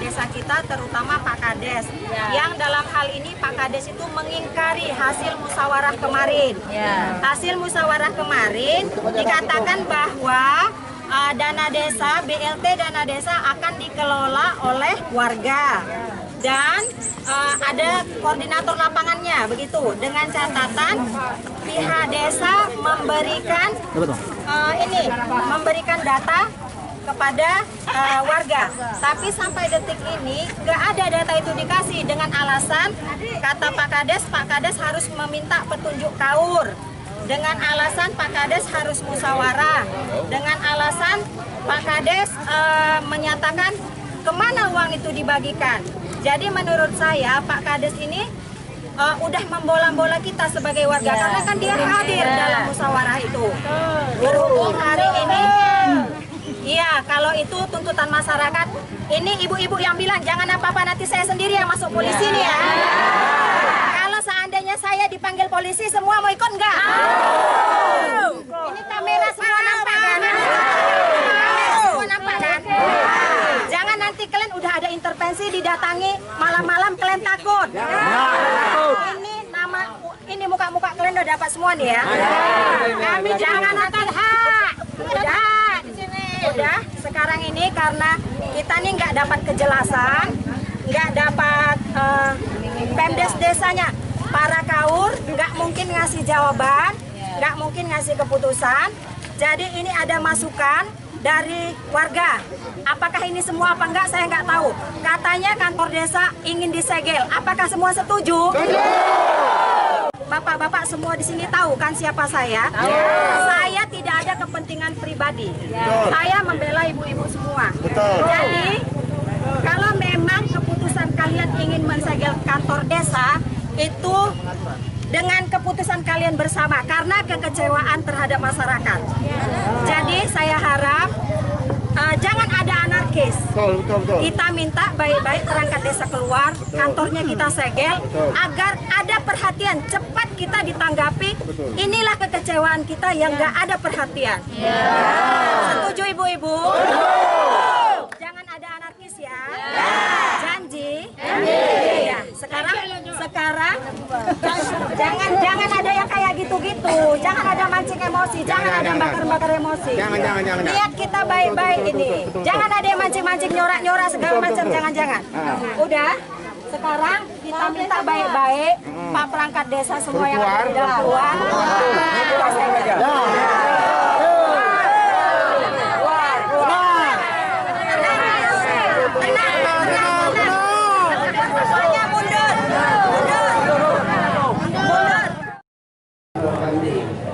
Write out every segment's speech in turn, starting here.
desa kita, terutama Pak Kades, yang dalam hal ini Pak Kades itu mengingkari hasil musyawarah kemarin. Hasil musyawarah kemarin dikatakan bahwa dana desa, BLT dana desa akan dikelola oleh warga. Dan ada koordinator lapangannya, begitu, dengan catatan pihak desa memberikan memberikan data kepada warga, tapi sampai detik ini nggak ada data itu dikasih, dengan alasan kata Pak Kades harus meminta petunjuk KAUR, dengan alasan Pak Kades harus musyawarah, dengan alasan Pak Kades menyatakan kemana uang itu dibagikan. Jadi menurut saya Pak Kades ini udah membola-bola kita sebagai warga, karena kan dia hadir dalam musyawarah itu. Berhubung hari ini, iya, kalau itu tuntutan masyarakat, ini ibu-ibu yang bilang jangan apa-apa nanti saya sendiri yang masuk polisi nih ya. Kalau seandainya saya dipanggil polisi, semua mau ikut nggak? Ini kamera semua nampak kan? Semua nampak kan? Jangan nanti kalian udah ada intervensi, didatangi malam-malam kalian takut. Ini muka-muka kalian udah dapat semua nih ya. Kami jangan nanti udah sekarang ini karena kita nih nggak dapat kejelasan, nggak dapat Pemdes desanya, para KAUR nggak mungkin ngasih jawaban, nggak mungkin ngasih keputusan. Jadi ini ada masukan dari warga. Apakah ini semua apa enggak saya nggak tahu. Katanya kantor desa ingin disegel. Apakah semua setuju? Bapak-bapak semua di sini tahu kan siapa saya? Saya tidak ada kepentingan pribadi. Saya membela ibu-ibu semua. Jadi kalau memang keputusan kalian ingin mensegel kantor desa, itu dengan keputusan kalian bersama karena kekecewaan terhadap masyarakat. Jadi saya harap jangan ada anarkis. Kita minta baik-baik perangkat desa keluar, kantornya kita segel, agar ada perhatian, cepat kita ditanggapi. Inilah kekecewaan kita yang nggak ada perhatian. Setuju ibu-ibu? Jangan ada anarkis ya. Janji? Ya, sekarang jangan ada yang kayak gitu-gitu. Jangan ada mancing emosi, jangan ada bakar-bakar emosi. Jangan. Lihat kita baik-baik ini. Jangan ada yang mancing-mancing, nyorak-nyorak segala macam, jangan. Udah, sekarang kita minta baik-baik Pak perangkat desa semua yang ada di dalam keluar.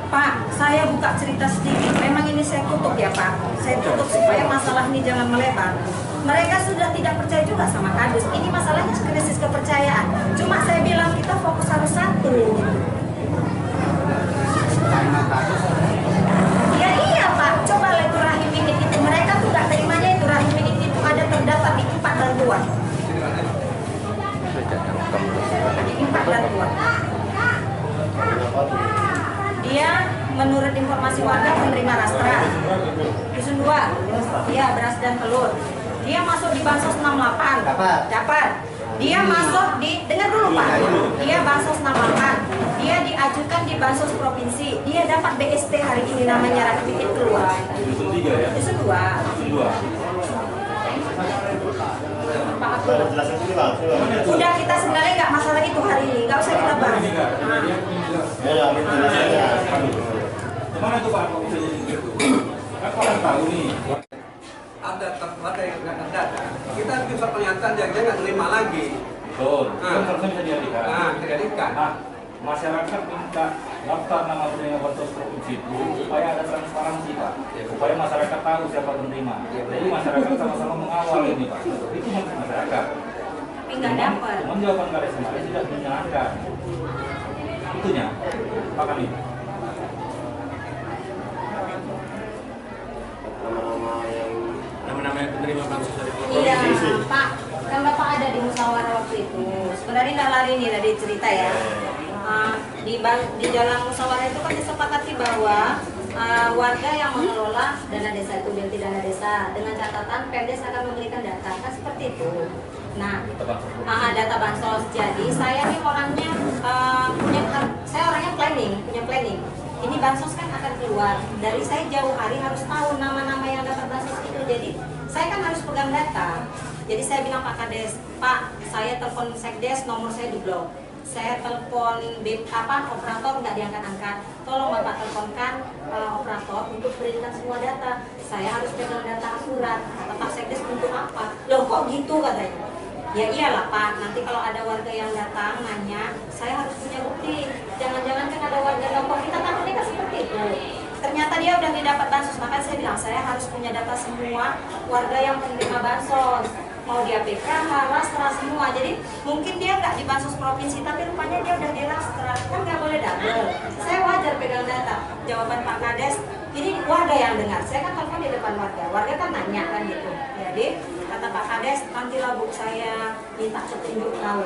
Pak, saya buka cerita sedikit. Memang ini saya tutup ya Pak. Saya tutup supaya masalah ini jangan melebar. Mereka sudah tidak percaya juga sama Kades. Ini masalahnya krisis kepercayaan. Cuma saya bilang kita fokus harus satu. Ya iya Pak. Coba lihat rahim ini. Mereka tuh nggak terimanya itu rahim ini itu ada terdaftar di 4 bantuan. Di 4 bantuan. Dia menurut informasi warga menerima rastra. Dusun 2, dia beras dan telur. Dia masuk di Bansos 68. Dapat. Dia masuk di, dengar dulu Pak. Dia Bansos 68. Dia diajukan di Bansos Provinsi. Dia dapat BST hari ini namanya Rakit keluar. Dusun 3 ya? Dusun 2. Udah kita sebenarnya nggak masalah itu hari ini. Nggak usah kita bahas. Gimana tuh Pak? Kan orang tahu nih. Ada tempat yang nggak terdata. Kita bisa pernyataan yang dia nggak terima lagi. Betul. Kan harusnya bisa dialihkan. Terjadikan. Masyarakat minta daftar nama penerima bansos provinsi itu supaya ada transparansi Pak. Supaya masyarakat tahu siapa penerima. Jadi masyarakat sama-sama mengawal ini Pak. Itu masyarakat. Tapi nggak dapat. Cuman jawaban Kades kemarin tidak menyenangkan. Itunya, Pak Kami. Nama-nama yang penerima bansos dari Iya, Pak. Kan Bapak ada di musyawarah waktu itu. Sebenarnya nggak lari nih dari cerita ya. Di dalam musyawarah itu kan disepakati bahwa warga yang mengelola dana desa itu dan dana desa dengan catatan Pemdes akan memberikan data kan seperti itu. Nah, data bansos. Jadi saya nih orangnya saya orangnya punya planning. Ini bansos kan akan keluar. Dari saya jauh hari harus tahu nama-nama yang dapat bansos itu. Jadi saya kan harus pegang data. Jadi saya bilang Pak Kades, Pak, saya telepon Sekdes, nomor saya di blok. Saya telepon operator nggak diangkat-angkat. Tolong Bapak teleponkan operator untuk berikan semua data. Saya harus pegang data akurat. Kata Pak Sekdes untuk apa? Loh kok gitu katanya? Ya iyalah Pak, nanti kalau ada warga yang datang nanya, saya harus punya bukti. Jangan-jangan kan ada warga lompok kita takutnya kan seperti itu. Ternyata dia udah didapat bansos, makanya saya bilang saya harus punya data semua warga yang menerima bansos. Mau dia PKH, rastra semua. Jadi mungkin dia nggak di bansos provinsi, tapi rupanya dia udah di rastra. Kan nggak boleh double. Saya wajar pegang data. Jawaban Pak Kades, ini warga yang dengar. Saya kan telepon di depan warga. Warga kan nanya kan gitu. Jadi kata Pak Kades, nantilah Bu saya minta petunjuk tahu.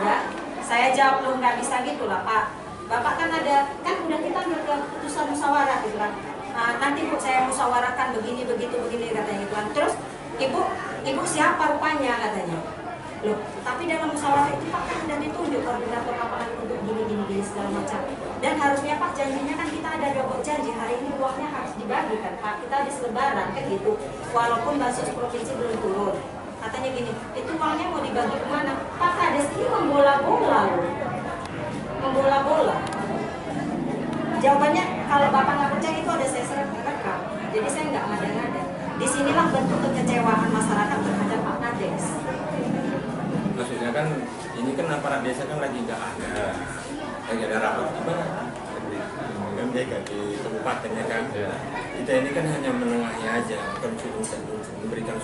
Ya, saya jawab lu nggak bisa gitu lah Pak. Bapak kan kan udah kita ambil keputusan musyawarah gitu kan. Nanti Bu saya musyawarahkan begini katanya gitu kan. Terus Ibu siapa rupanya katanya. Loh, tapi dalam musyawarah itu Pak kan sudah ditunjuk koordinator lapangan untuk gini segala macam. Dan harusnya Pak janjinya kan kita ada double janji, hari ini uangnya harus dibagikan Pak, kita habis lebaran kan gitu. Walaupun bansos provinsi belum turun. Katanya gini, itu uangnya mau dibagi kemana? Pak Kades ini membola-bola loh. Membola-bola. Jawabannya kalau Bapak nggak percaya itu ada saya rekam. Jadi saya nggak ngada-ngada. Disinilah bentuk kekecewaan masyarakat terhadap Pak Kades. Maksudnya kan ini kan aparat desa kan lagi ada rapat gimana? Kan dia di kabupatennya kan. Kita ini kan hanya menengahi aja, bukan memberikan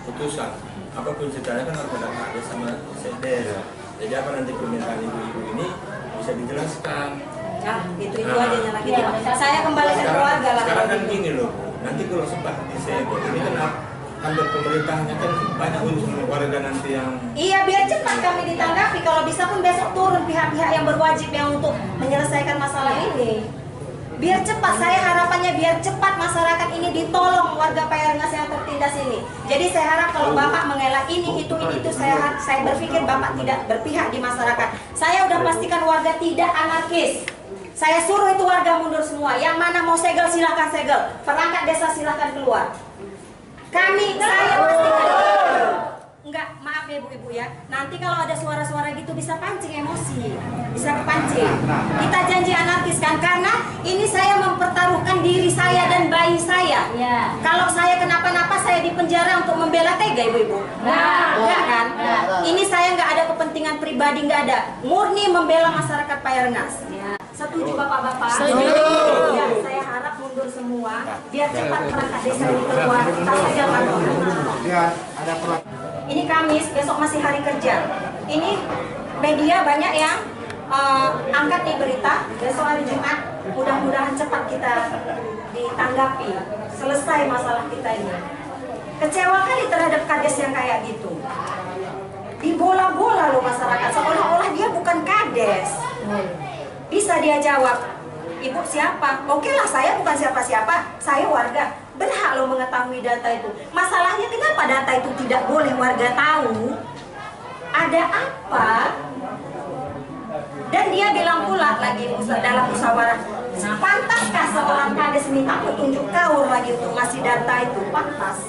putusan. Apapun ceritanya kan harus ada Kades sama Sekdes. Jadi apa nanti permintaan ibu-ibu ini bisa dijelaskan. Itu aja lagi. Saya kembali ke keluarga lah. Sekarang kan gini loh, nanti kalau sempat disebut ini kan kantor pemerintahnya kan banyak urusan warga nanti yang. Iya, biar cepat kami ditanggapi. Kalau bisa pun besok turun pihak-pihak yang berwajib yang untuk menyelesaikan masalah ini. Biar cepat, saya harapannya biar cepat masyarakat ini ditolong warga Payarngas yang tertindas ini. Jadi saya harap kalau Bapak mengelak ini itu saya berpikir Bapak tidak berpihak di masyarakat. Saya udah pastikan warga tidak anarkis. Saya suruh itu warga mundur semua. Yang mana mau segel silahkan segel. Perangkat desa silahkan keluar. Saya pastikan. Enggak, maaf ya ibu-ibu ya. Nanti kalau ada suara-suara gitu bisa pancing emosi. Bisa kepancing. Kita janji anarkis kan. Karena ini saya mempertaruhkan diri saya dan bayi saya. Ya. Kalau saya kenapa-napa saya di penjara untuk membela tega ibu-ibu. Enggak kan? Ini saya nggak ada kepentingan pribadi, nggak ada. Murni membela masyarakat Payarngas. Ya. Setuju Bapak-Bapak? Setuju. Ya, saya harap mundur semua biar cepat perangkat desa ini keluar. Kita saja ini Kamis, besok masih hari kerja. Ini media banyak yang angkat di berita. Besok hari Jumat, mudah-mudahan cepat kita ditanggapi. Selesai masalah kita ini. Kecewa kali terhadap Kades yang kayak gitu. Dibola-bola loh masyarakat, seolah-olah dia bukan Kades. Bisa dia jawab, Ibu siapa? Oke lah, saya bukan siapa-siapa, saya warga. Berhak lo mengetahui data itu. Masalahnya kenapa data itu tidak boleh warga tahu? Ada apa? Dan dia bilang pula lagi dalam musyawarah, pantaskah seorang Kades minta petunjuk kaur lagi untuk ngasih data itu? Pantas.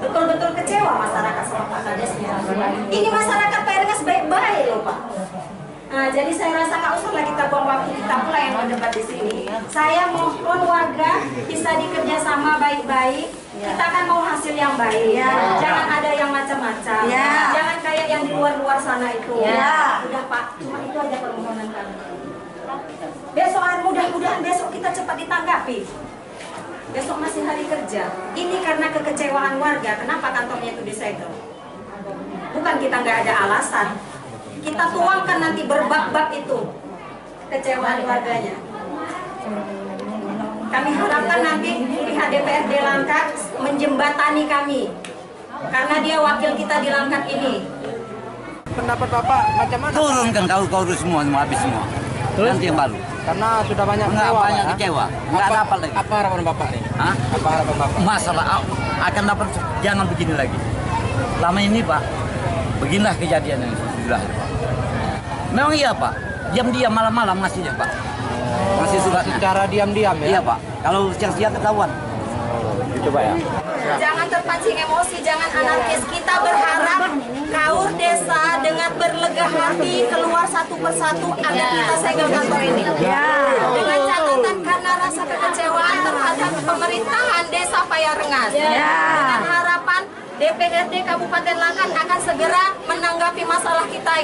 Betul-betul kecewa masyarakat sama Pak Kadesnya. Ini masyarakat Payarngas baik-baik loh Pak. Nah, jadi saya rasa nggak usah lah kita buang waktu kita pula yang berdebat di sini. Saya mohon warga bisa dikerjasama baik-baik. Kita kan mau hasil yang baik. Jangan ada yang macam-macam. Jangan kayak yang di luar-luar sana itu. Udah Pak, cuma itu aja permohonan kami. Besok mudah-mudahan besok kita cepat ditanggapi. Besok masih hari kerja. Ini karena kekecewaan warga. Kenapa kantornya itu disegel? Bukan kita nggak ada alasan. Kita tuangkan nanti berbab-bab itu kecewaan warganya. Kami harapkan nanti pihak DPRD Langkat menjembatani kami, karena dia wakil kita di Langkat ini. Pendapat Bapak macam mana? Turunkan kau semua habis semua. Nanti yang baru. Karena sudah banyak kecewa. Nggak dapat lagi. Apa harapan Bapak nih? Hah? Apa harapan Bapak? Masalah akan dapat jangan begini lagi. Lama ini Pak, beginilah kejadian yang sudah. Memang iya Pak, diam-diam malam-malam ngasihnya Pak. Masih suka secara diam-diam ya? Iya Pak, kalau siang-siang ketahuan. Gitu Pak ya? Jangan terpancing emosi, jangan anarkis. Kita berharap KUR desa dengan berlega hati keluar satu persatu agar kita segel kantor ini. Dengan catatan karena rasa kekecewaan terhadap pemerintahan desa Payarengas. Dengan harapan DPRD Kabupaten Langkat akan segera menanggapi masalah kita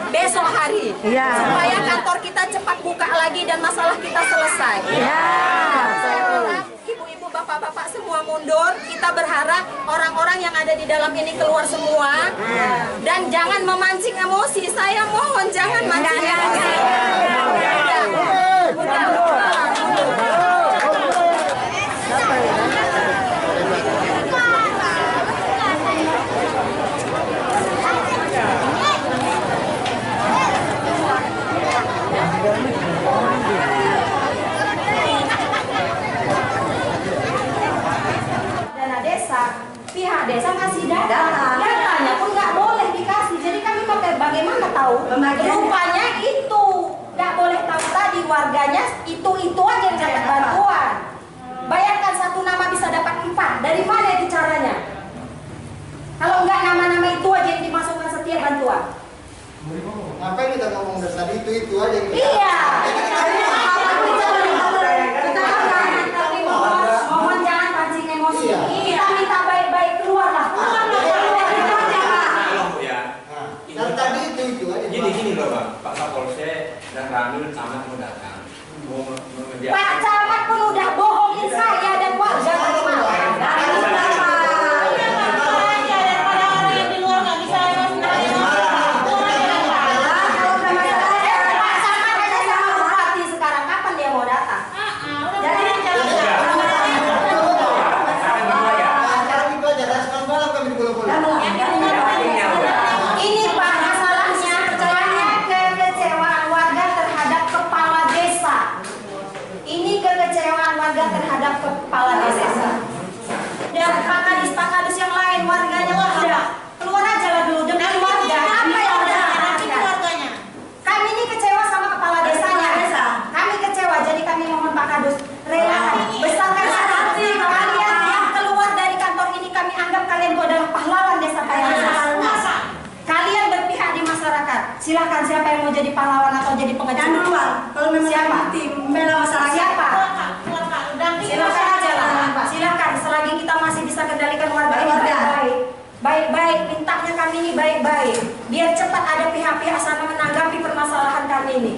besok hari. Supaya kantor kita cepat buka lagi dan masalah kita selesai. Saya harap ibu-ibu, bapak-bapak semua mundur. Kita berharap orang-orang yang ada di dalam ini keluar semua. Dan jangan memancing emosi. Saya mohon jangan mancing emosi. Pihak desa kasih datanya pun nggak boleh dikasih, jadi kami pakai bagaimana tahu? Rupanya itu nggak boleh tahu tadi warganya itu aja yang dapat bantuan. Bayangkan satu nama bisa dapat 4, dari mana itu caranya? Kalau nggak nama-nama itu aja yang dimasukkan setiap bantuan. Ngapain kita ngomong dari itu aja? Iya. Mohon jangan pancing emosi. Kita minta baik-baik keluarlah. Dan tadi itu aja. Gini loh Pak Kapolsek dan Ramil Camat mau datang. Pak Camat pun udah bohongin saya dan warga terhadap kepala desa dan Pak Kadis yang lain warganya udah keluar aja lah dulu demi warga. Apa yang udah keluarganya? Kami ini kecewa sama kepala desanya. Kami kecewa, jadi kami mohon Pak Kadus relakan besarkan hati kalian yang keluar dari kantor ini. Kami anggap kalian itu adalah pahlawan desa Payarengas. Kalian berpihak di masyarakat. Silakan siapa yang mau jadi pahlawan atau jadi pengecut duluan. Kalau memang siapa? Membela masyarakat. Siapa? Silakan aja lah, silakan. Selagi kita masih bisa kendalikan warga ini baik-baik, mintanya kami ini baik-baik, biar cepat ada pihak-pihak sana menanggapi permasalahan kami ini.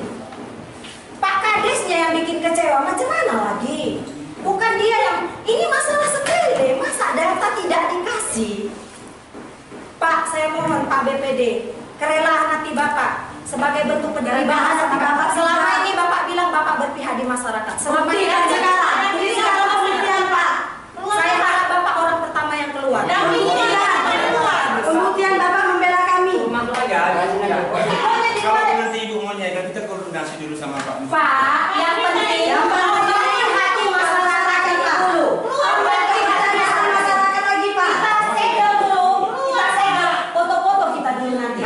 Pak Kadisnya yang bikin kecewa, macam mana lagi? Bukan dia yang, ini masalah sepele, masa data tidak dikasih? Pak, saya mohon Pak BPD, kerelaan hati Bapak sebagai bentuk penerimaan hati Bapak. Selama ini Bapak bilang Bapak berpihak di masyarakat. Selama ini sekarang pembuktian Pak. Saya harap Bapak orang pertama yang keluar. Kemudian Bapak membela kami. Kalau nanti Ibu mau nyaga, kita koordinasi dulu sama Pak. Pak, yang penting hati masyarakat dulu. Masyarakat lagi Pak. Kita segel dulu. Kita segel foto-foto kita dulu nanti.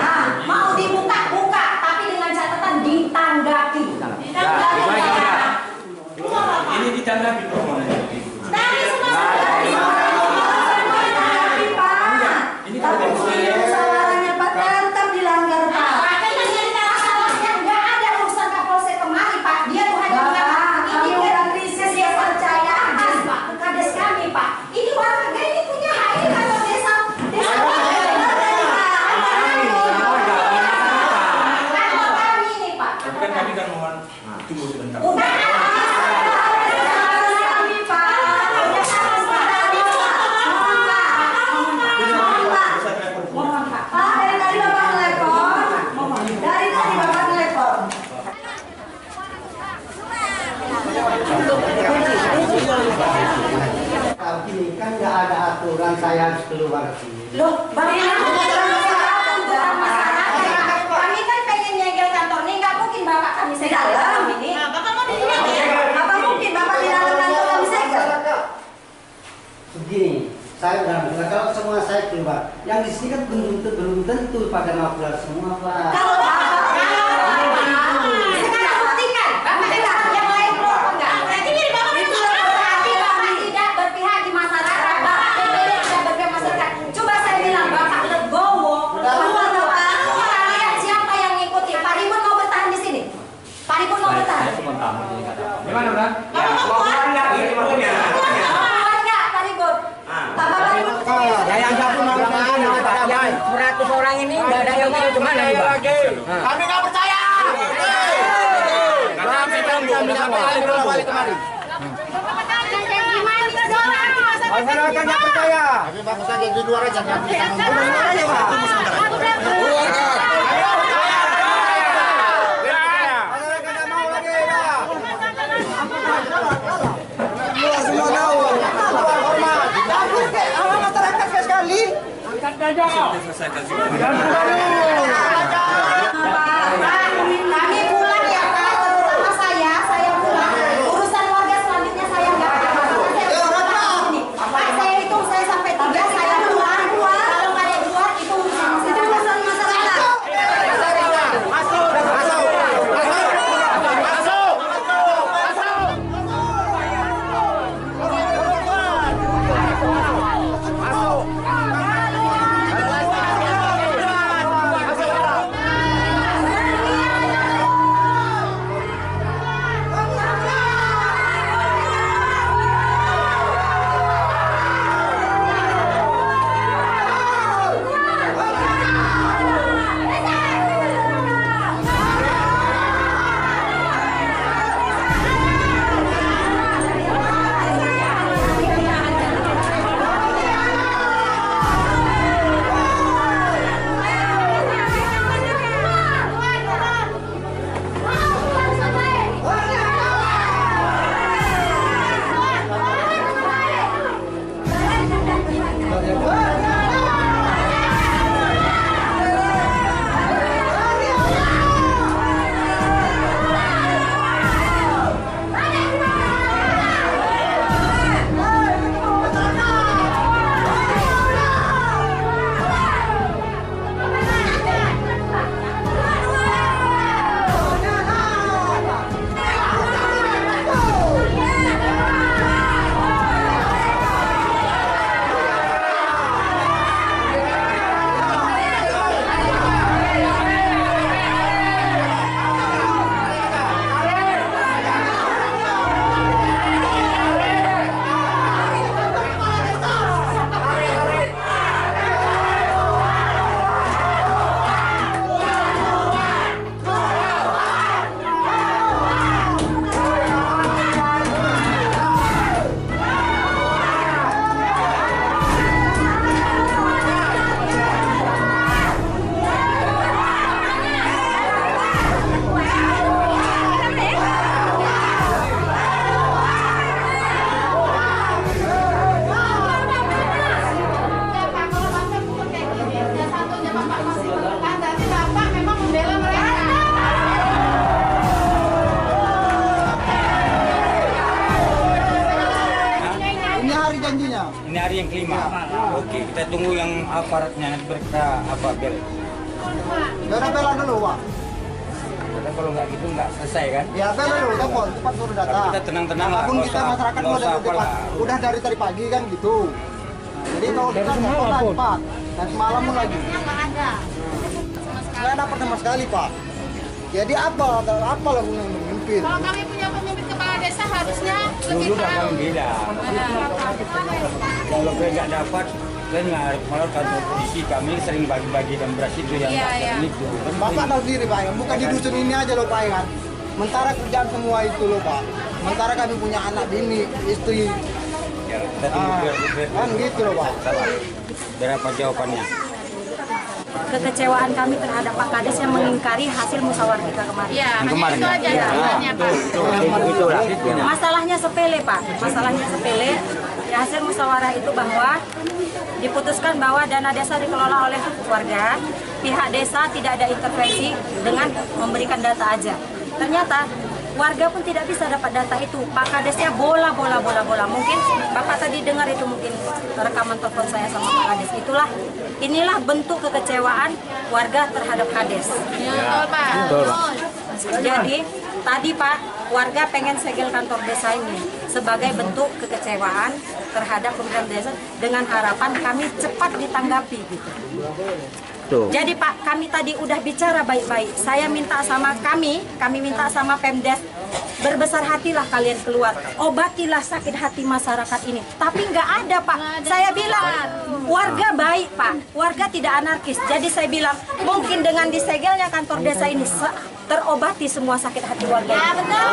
Mau dibuka-buka, tapi dengan catatan ditanggapi. Ini ditanggapi permohonan. Tapi semua ini kan musyawarahnya Pak tetap dilanggar Pak. Masalahnya nggak ada urusan Kapolsek kemari Pak. Dia tuh hanya ini kan krisis dia percaya aja Pak. Kades kami Pak. Ini warga ini punya hak ini kantor desa. Kantor kami ini Pak. Kan kami kan mohon tunggu sebentar. Ini kan nggak ada aturan saya harus keluar sini. Loh, bagaimana? Kami kan pengen nyegel kantor nih, nggak mungkin Bapak kami segel dalam ini. Bapak mau di begini, saya udah bilang kalau semua saya keluar, yang di sini kan belum tentu pada mau keluar semua Pak. Kalau sekarang buktikan, Bapak dengar yang lain keluar apa enggak? Berarti ini Bapak itu Bapak tidak berpihak di masyarakat, Bapak tidak berpihak masyarakat. Coba saya bilang Bapak legowo, keluar Bapak. Kalian siapa yang ngikuti? Pak Rimun mau bertahan di sini? Pak Rimun mau bertahan? Saya cuma tamu jadi nggak ada. Gimana, Bang? Mau keluar nggak? Mau keluar nggak, Pak Rimun? Tambah Pak Rimun sendiri. Ya yang satu mau kemana, Pak? Yang 100 orang ini nggak ada yang mau kemana nih, Pak? Kami nggak percaya. Kami balik kemari. Masyarakat nggak percaya. Tapi bagus aja di luar aja kan. Kami pulang ya Pak, terutama saya pulang. Urusan warga selanjutnya saya nggak ada masalah. Pak saya itu saya sampai 3 saya keluar. Kalau nggak ada keluar itu urusan masyarakat. Ini hari yang kelima. Oke, kita tunggu yang aparatnya nanti berkata apa bel. Ya udah bela dulu Pak. Karena kalau nggak gitu nggak selesai kan? Ya bela dulu, telepon cepat suruh Tapi datang. kita tenang-tenang lah. Walaupun nggak kita usah- masyarakat nggak usah apalah. udah dari tadi pagi kan gitu. Nah, jadi kalau kita nggak cepat, dan semalam pun lagi. Nggak dapat sama sekali Pak. Jadi apa lah yang memimpin? Kalau kami punya pemimpin kepala desa harusnya lebih Dulu udah tahu. kami bilang. Kalau kalian nggak dapat, kalian nggak malah kantor polisi kami sering bagi-bagi dan beras itu yang Iya, nggak iya. itu. Bapak tahu sendiri Pak, bukan di dusun ini aja loh Pak ya kan. Mentara kerjaan semua itu loh Pak. Mentara kami punya anak bini, istri. Ya, kita tunggu biar Kan gitu loh Pak. berapa jawabannya. Kekecewaan kami terhadap Pak Kades yang mengingkari hasil musyawarah kita kemarin. Ya, hanya kemarin itu ya? aja Iya. jawabannya Pak. Itulah. Masalahnya sepele Pak, masalahnya sepele. Ya, hasil musyawarah itu bahwa diputuskan bahwa dana desa dikelola oleh warga, pihak desa tidak ada intervensi dengan memberikan data aja. Ternyata warga pun tidak bisa dapat data itu. Pak Kadesnya bola. Mungkin Bapak tadi dengar itu mungkin rekaman telepon saya sama Pak Kades. Inilah bentuk kekecewaan warga terhadap Kades. Jadi tadi Pak, warga pengen segel kantor desa ini sebagai bentuk kekecewaan terhadap pemerintah desa dengan harapan kami cepat ditanggapi gitu. Jadi Pak, kami tadi udah bicara baik-baik. Saya minta sama kami minta sama Pemdes, berbesar hatilah kalian keluar, obatilah sakit hati masyarakat ini. Tapi nggak ada Pak. Saya bilang warga baik Pak, warga tidak anarkis. Jadi saya bilang mungkin dengan disegelnya kantor desa ini terobati semua sakit hati warga. Ya betul.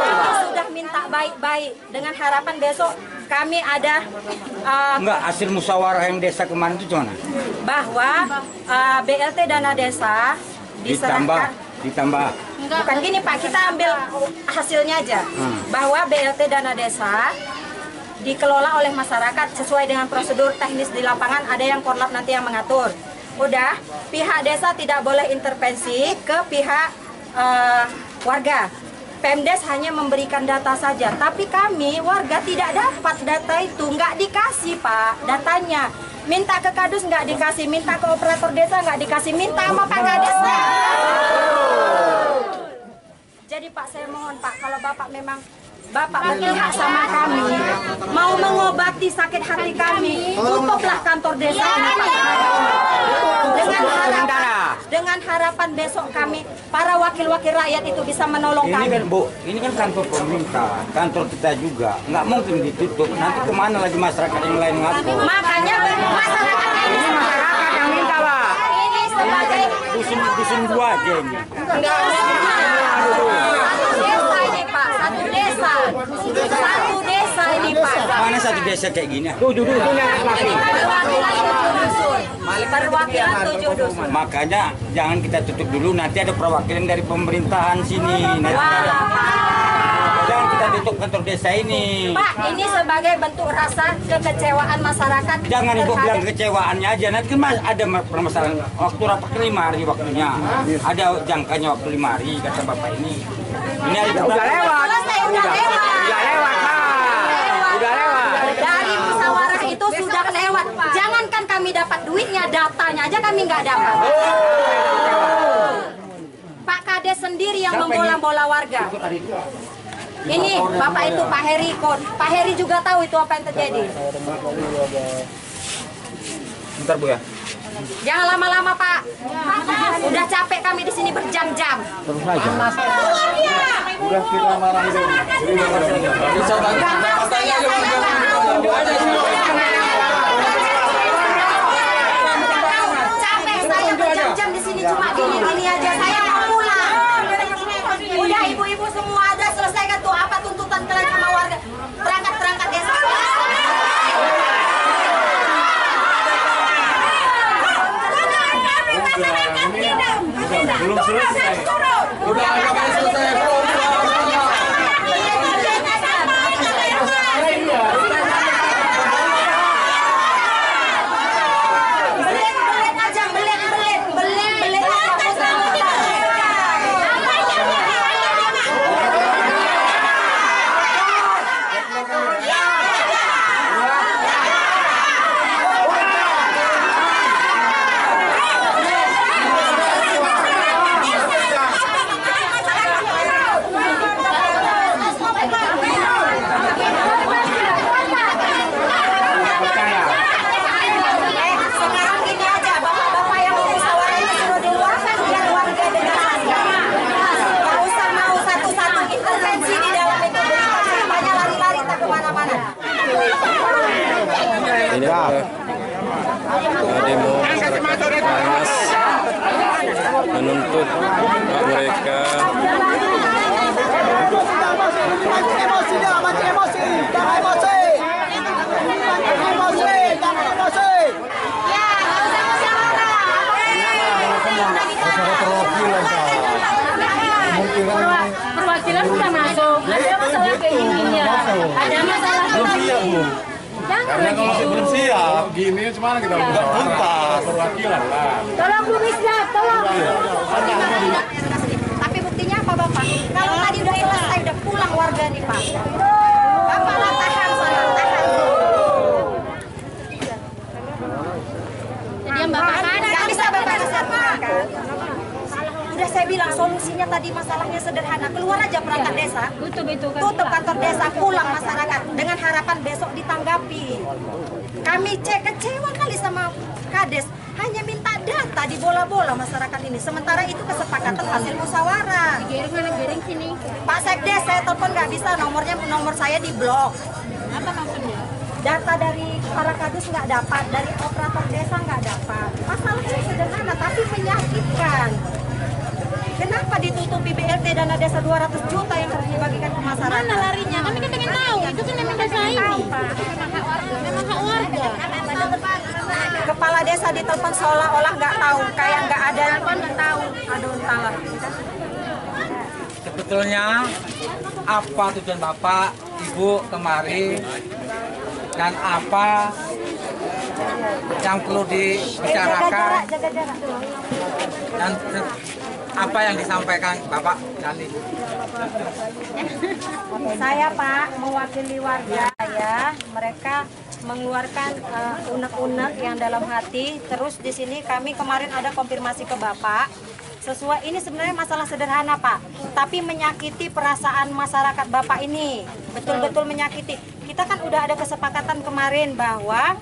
Kita sudah minta baik-baik dengan harapan besok kami ada Enggak, hasil musyawarah yang desa kemarin itu gimana? Bahwa BLT dana desa diserahkan ditambah. Bukan gini Pak, kita ambil hasilnya aja. Bahwa BLT dana desa dikelola oleh masyarakat sesuai dengan prosedur teknis di lapangan, ada yang korlap nanti yang mengatur. Udah, pihak desa tidak boleh intervensi ke pihak warga. Pemdes hanya memberikan data saja, tapi kami warga tidak dapat data itu, nggak dikasih Pak datanya. Minta ke Kadus nggak dikasih, minta ke operator desa nggak dikasih, minta sama Pak Kadesnya. Jadi Pak, saya mohon Pak, kalau Bapak memang berpihak sama kami, mau mengobati sakit hati kami, tutuplah kantor desa ini Pak. Dengan harapan besok kami, para wakil-wakil rakyat itu bisa menolong kami. Ini kan Bu, ini kan kantor pemerintah, kantor kita juga, nggak mungkin ditutup. Nanti kemana lagi masyarakat yang lain ngatur? Makanya masyarakat ini masyarakat yang minta Pak. Ini sebagai dusun dua aja ini. Satu desa ini Pak. Mana satu desa kayak gini? Perwakilan 7 dusun. Makanya jangan kita tutup dulu, nanti ada perwakilan dari pemerintahan sini. Jangan kita tutup kantor desa ini. Pak, ini sebagai bentuk rasa kekecewaan masyarakat. Jangan Ibu bilang kecewaannya aja, nanti kan ada permasalahan waktu rapat 5 hari waktunya. Ada jangkanya waktu 5 hari kata Bapak ini. Ini udah lewat. Dari musyawarah itu sudah lewat. Jangankan kami dapat duitnya, datanya aja kami nggak dapat. Pak Kades sendiri yang membola-bola warga. Ini Bapak itu Pak Heri Kon. Pak Heri juga tahu itu apa yang terjadi. Bentar Bu ya. Jangan lama-lama Pak. Udah capek kami di sini berjam-jam. Terus aja. Udah kita marahin dulu. Capek saya berjam-jam di sini cuma gini-gini aja. Saya mau pulang. Udah ibu-ibu semua ada selesaikan tuh apa tuntutan kalian sama warga. Terangkat desa. Belum selesai. Udah agak selesai. Ini demo masyarakat panas menuntut hak mereka. Perwakilan sudah masuk. Ada masalah kayak gininya. Ada masalah Karena kalau masih belum siap, gini gimana kita buka tuntas perwakilan lah. Tolong Bu Misda, tolong. Tapi buktinya apa Bapak. Kalau tadi udah selesai, udah pulang warga nih Pak. Bapak lah tahan sana, tahan. Jadi yang Bapak Nggak bisa Bapak kesatuan kan? Udah saya bilang solusinya tadi masalahnya sederhana. Keluar aja perangkat desa. Tutup kantor desa, pulang masyarakat. Dengan harapan besok ditanggapi. Kami kecewa kali sama Kades. Hanya minta data di bola-bola masyarakat ini. Sementara itu kesepakatan hasil musyawarah. Giring sini. Pak Sekdes, saya telepon nggak bisa. Nomor saya di blok. Apa maksudnya? Data dari para kadus nggak dapat, dari operator desa nggak dapat. Masalahnya sederhana tapi menyakitkan. Kenapa ditutupi BLT dana desa 200 juta yang harus dibagikan ke masyarakat? Mana larinya? Kami kan pengen tahu. Itu kan memang desa ini. Memang hak warga. Kepala desa ditelepon seolah-olah nggak tahu, kayak nggak ada. Nggak tahu. Aduh, entahlah. Sebetulnya apa tujuan Bapak, Ibu kemari dan apa yang perlu dibicarakan Jaga jarak. dan apa yang disampaikan Bapak dan Ibu. Saya Pak mewakili warga ya, mereka mengeluarkan unek-unek yang dalam hati. Terus di sini kami kemarin ada konfirmasi ke Bapak. Sesuai ini sebenarnya masalah sederhana Pak, tapi menyakiti perasaan masyarakat Bapak ini, betul-betul menyakiti. Kita kan udah ada kesepakatan kemarin bahwa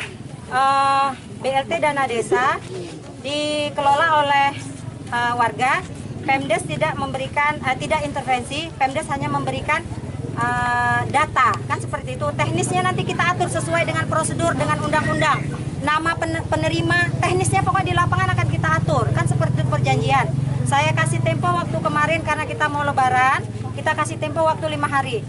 BLT dana desa dikelola oleh warga. Pemdes tidak memberikan, tidak intervensi, Pemdes hanya memberikan data, kan seperti itu. Teknisnya nanti kita atur sesuai dengan prosedur, dengan undang-undang. Nama penerima, teknisnya pokoknya di lapangan akan kita atur, kan seperti perjanjian. Saya kasih tempo waktu kemarin karena kita mau lebaran, kita kasih tempo waktu 5 hari.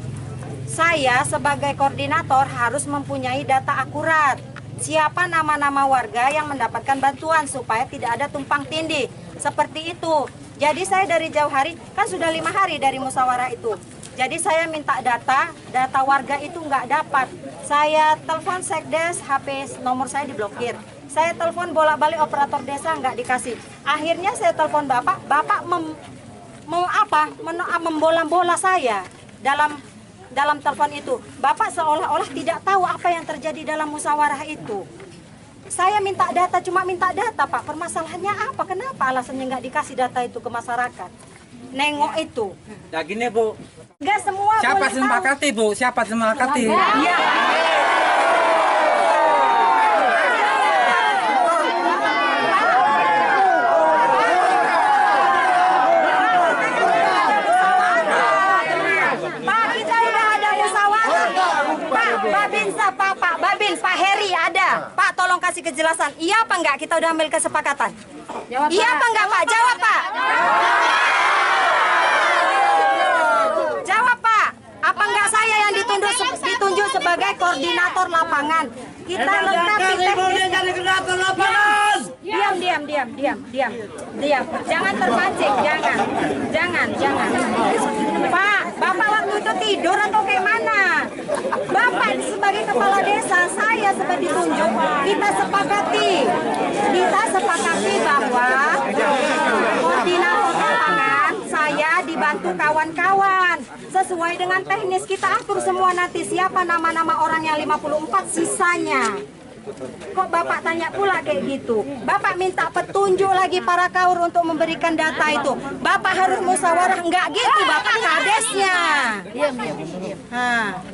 Saya sebagai koordinator harus mempunyai data akurat. Siapa nama-nama warga yang mendapatkan bantuan supaya tidak ada tumpang tindih. Seperti itu. Jadi saya dari jauh hari, kan sudah 5 hari dari musyawarah itu. Jadi saya minta data warga itu nggak dapat. Saya telepon Sekdes, HP nomor saya diblokir. Saya telepon bolak-balik operator desa nggak dikasih. Akhirnya saya telepon Bapak membola-bola saya dalam telepon itu. Bapak seolah-olah tidak tahu apa yang terjadi dalam musyawarah itu. Saya minta data, cuma minta data Pak. Permasalahannya apa? Kenapa alasannya nggak dikasih data itu ke masyarakat? Nengok itu. Ya gini Bu, Nggak semua siapa boleh tahu. sepakati Bu? Siapa sepakati? Iya. Pak, kita udah ada musyawarah. Pak Babin, Pak Heri ada. Pak, tolong kasih kejelasan. Iya apa enggak kita udah ambil kesepakatan? Iya apa enggak Pak? Jawab Pak. Jawab Pak. Apa enggak saya yang ditunjuk sebagai koordinator lapangan? Kita lengkapi teknisnya. Diam. Jangan terpancing, jangan. Pak, Bapak waktu itu tidur atau kayak mana? Bapak sebagai kepala desa, saya sebagai ditunjuk, kita sepakati bahwa koordinator lapangan saya dibantu kawan-kawan. Sesuai dengan teknis kita atur semua nanti siapa nama-nama orang yang 54 sisanya. Kok Bapak tanya pula kayak gitu? Bapak minta petunjuk lagi para kaur untuk memberikan data itu. Bapak harus musyawarah, enggak gitu Bapak kadesnya. Diam.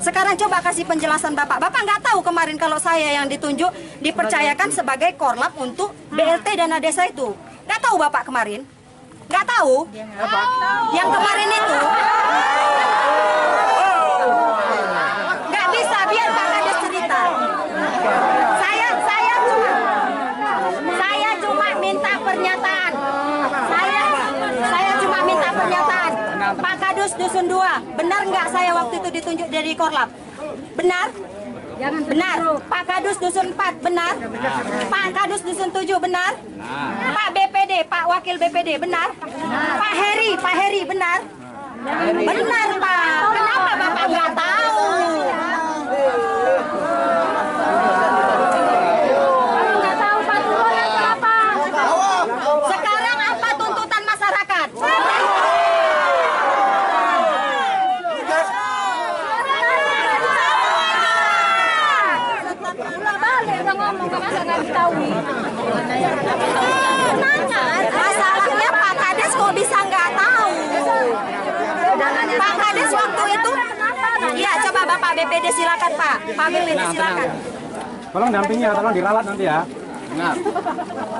Sekarang coba kasih penjelasan Bapak. Bapak nggak tahu kemarin kalau saya yang ditunjuk dipercayakan sebagai korlap untuk BLT dana desa itu. Nggak tahu Bapak kemarin? Nggak tahu? Yang kemarin itu? Nggak bisa, biar Pak Kades cerita. Saya cuma minta pernyataan. Saya cuma minta pernyataan. Pak Kadus Dusun 2, benar nggak saya waktu itu ditunjuk dari Korlap? Benar? Benar. Pak Kadus Dusun 4, benar? Pak Kadus Dusun 7, benar? Pak BPD, Pak Wakil BPD, benar? Pak Heri, benar? Benar Pak. Kenapa Bapak nggak tahu? Sekarang apa tuntutan masyarakat? ngomong, masa nggak diketahui? Masalahnya Pak Kades kok bisa nggak tahu? Pak Kades waktu itu, ya coba Bapak BPD silakan Pak. Pak BPD silakan. Tolong dampingi ya, tolong dirawat nanti ya. Benar.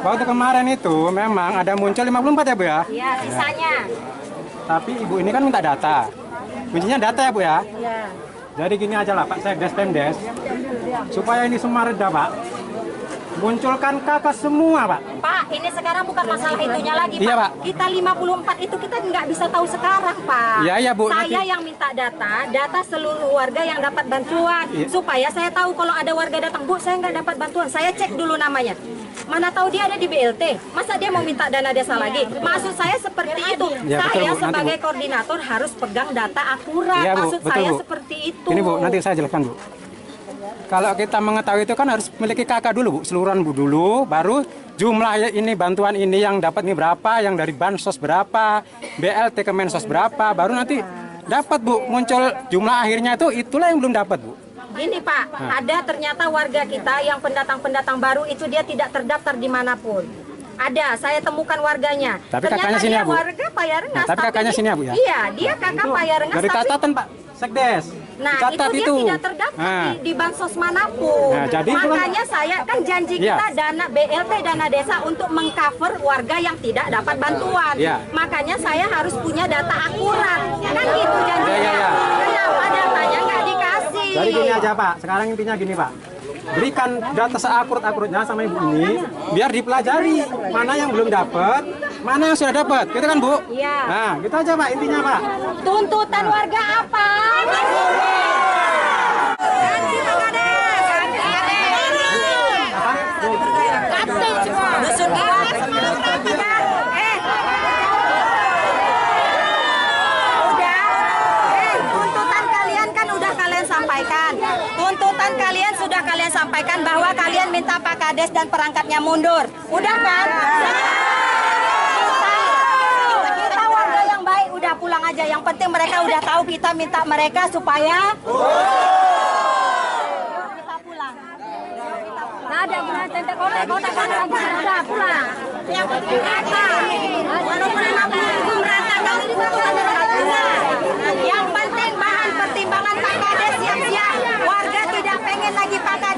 Waktu kemarin itu memang ada muncul 54 ya Bu ya? Iya, sisanya. Tapi Ibu ini kan minta data. Kuncinya data ya Bu ya? Iya. Jadi gini aja lah Pak Sekdes Pemdes. Supaya ini semua reda Pak. Munculkan kakak semua Pak. Pak, ini sekarang bukan masalah itunya lagi Pak. Iya, Pak. Kita 54 itu kita nggak bisa tahu sekarang Pak. Iya, iya, Bu. Saya Nanti- yang minta data seluruh warga yang dapat bantuan. Iya. Supaya saya tahu kalau ada warga datang, Bu saya nggak dapat bantuan. Saya cek dulu namanya. Mana tahu dia ada di BLT. Masa dia mau minta dana desa lagi? Maksud saya seperti itu. Ya, betul, Saya Bu. Nanti, sebagai Bu. koordinator harus pegang data akurat. Iya, Bu. Maksud Betul, saya Bu. seperti itu. Ini Bu, nanti saya jelaskan Bu. Kalau kita mengetahui itu kan harus memiliki kakak dulu Bu, seluruhan Bu dulu, baru jumlah ini bantuan ini yang dapat ini berapa, yang dari Bansos berapa, BLT Kemensos berapa, baru nanti dapat Bu, muncul jumlah akhirnya itulah yang belum dapat Bu. Gini Pak, ada ternyata warga kita yang pendatang-pendatang baru itu dia tidak terdaftar dimanapun. Ada, saya temukan warganya. Tapi ternyata kakaknya sini dia ya, Bu? warga Payarengas. Nah, tapi kakaknya sini ya, Bu, ya? Iya, dia kakak Payarengas. Dari tapi- catatan Pak Sekdes. Nah, Catat itu dia tidak terdaftar Nah. di bansos manapun. Nah, jadi itu kan- makanya saya kan janji Iya. kita dana BLT dana desa untuk mengcover warga yang tidak dapat bantuan. Iya. Makanya saya harus punya data akurat. Kan gitu janjinya. Iya, iya, iya. Kenapa datanya nggak dikasih? Jadi gini aja Pak, sekarang intinya gini Pak. Berikan data seakurut-akurutnya sama Ibu ini, biar dipelajari mana yang belum dapat, mana yang sudah dapat, gitu kan Bu? Iya. Nah, gitu aja Pak intinya Pak. Tuntutan warga apa? Ganti Pak Kades. Ganti semua. Dusun gua. Tuntutan kalian kan udah kalian sampaikan. Tuntutan kalian sudah kalian sampaikan bahwa kalian minta Pak Kades dan perangkatnya mundur. Udah kan? Kita warga yang baik udah pulang aja. Yang penting mereka udah tahu kita minta mereka supaya kita pulang. Nggak ada gimana tempe korek, udah pulang. Yang penting merata. Walaupun 50.000 merata tahu yang penting bahan pertimbangan Pak Kades siap-siap. Warga tidak pengen lagi Pak Kades